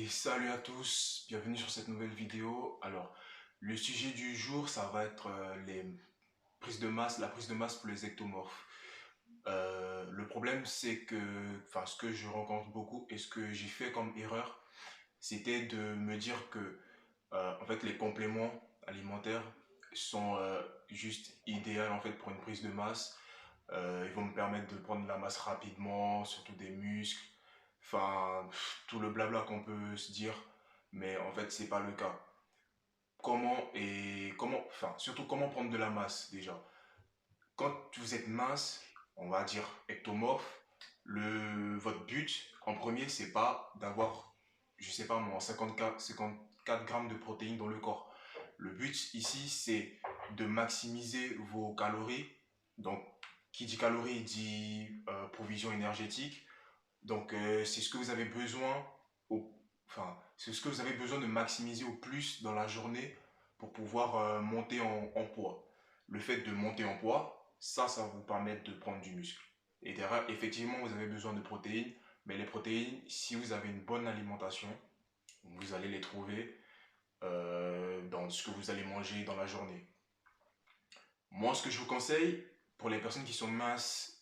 Salut à tous, bienvenue sur cette nouvelle vidéo. Alors, le sujet du jour, ça va être les prises de masse, la prise de masse pour les ectomorphes. Le problème, c'est que, enfin, ce que je rencontre beaucoup et ce que j'ai fait comme erreur, c'était de me dire que, en fait, les compléments alimentaires sont juste idéaux en fait pour une prise de masse. Ils vont me permettre de prendre de la masse rapidement, surtout des muscles. Enfin, tout le blabla qu'on peut se dire, mais en fait, c'est pas le cas. Enfin, surtout comment prendre de la masse déjà. Quand vous êtes mince, on va dire ectomorphe, votre but en premier, c'est pas d'avoir, je sais pas moi, 54 grammes de protéines dans le corps. Le but ici, c'est de maximiser vos calories. Donc, qui dit calories dit provision énergétique. Donc, c'est ce que vous avez besoin, enfin, c'est ce que vous avez besoin de maximiser au plus dans la journée pour pouvoir monter en poids. Le fait de monter en poids, ça va vous permettre de prendre du muscle. Et derrière, effectivement, vous avez besoin de protéines, mais les protéines, si vous avez une bonne alimentation, vous allez les trouver dans ce que vous allez manger dans la journée. Moi, ce que je vous conseille, pour les personnes qui sont minces,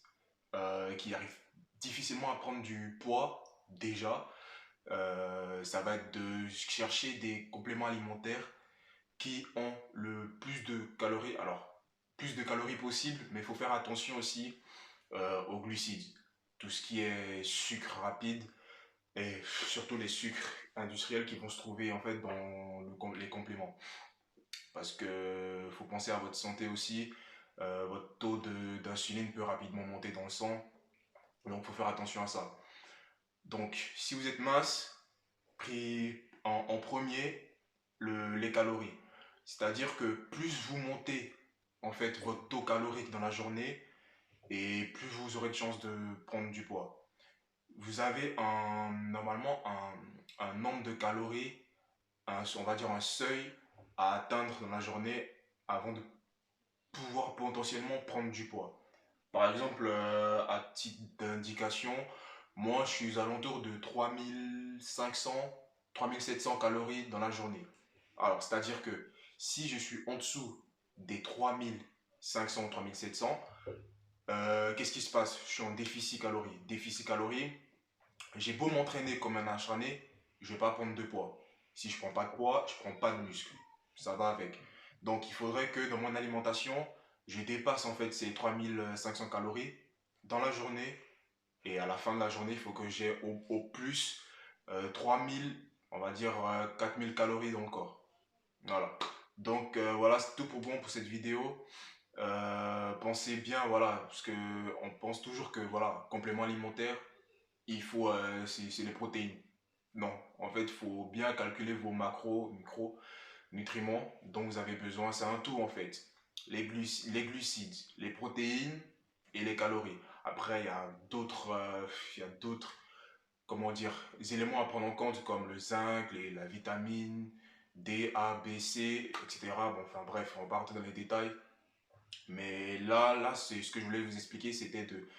qui arrivent difficilement à prendre du poids, déjà, ça va être de chercher des compléments alimentaires qui ont le plus de calories. Alors, plus de calories possible, mais il faut faire attention aussi aux glucides. Tout ce qui est sucre rapide et surtout les sucres industriels qui vont se trouver en fait dans les compléments. Parce que faut penser à votre santé aussi. Votre taux d'insuline peut rapidement monter dans le sang. Donc, il faut faire attention à ça. Donc, si vous êtes mince, pris en premier les calories. C'est-à-dire que plus vous montez en fait votre taux calorique dans la journée et plus vous aurez de chances de prendre du poids. Vous avez normalement un nombre de calories, on va dire un seuil à atteindre dans la journée avant de pouvoir potentiellement prendre du poids. Par exemple, à titre d'indication, moi je suis aux alentours de 3500-3700 calories dans la journée. Alors, c'est-à-dire que si je suis en dessous des 3500-3700, qu'est-ce qui se passe? Je suis en déficit calorique. Déficit calorique, j'ai beau m'entraîner comme un acharné, je ne vais pas prendre de poids. Si je ne prends pas de poids, je ne prends pas de muscle. Ça va avec. Donc, il faudrait que dans mon alimentation, je dépasse en fait ces 3500 calories dans la journée. Et à la fin de la journée, il faut que j'ai au plus 3000, on va dire 4000 calories dans le corps. Voilà. Donc, voilà, c'est tout pour cette vidéo. Pensez bien, voilà, parce que on pense toujours que, voilà, complément alimentaire, il faut, c'est les protéines. Non, en fait, il faut bien calculer vos macros, micronutriments dont vous avez besoin. C'est un tout, en fait. Les glucides, les protéines et les calories. Après, il y a d'autres, comment dire, éléments à prendre en compte comme le zinc, la vitamine D, A, B, C, etc. Bon, enfin bref, on va pas rentrer dans les détails. Mais là, c'est ce que je voulais vous expliquer, c'était de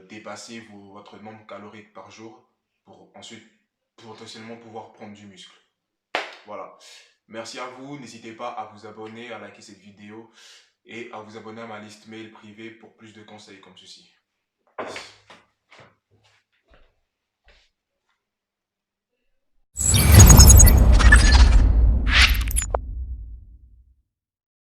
dépasser votre nombre calorique par jour pour ensuite potentiellement pouvoir prendre du muscle. Voilà. Merci à vous. N'hésitez pas à vous abonner, à liker cette vidéo et à vous abonner à ma liste mail privée pour plus de conseils comme ceci.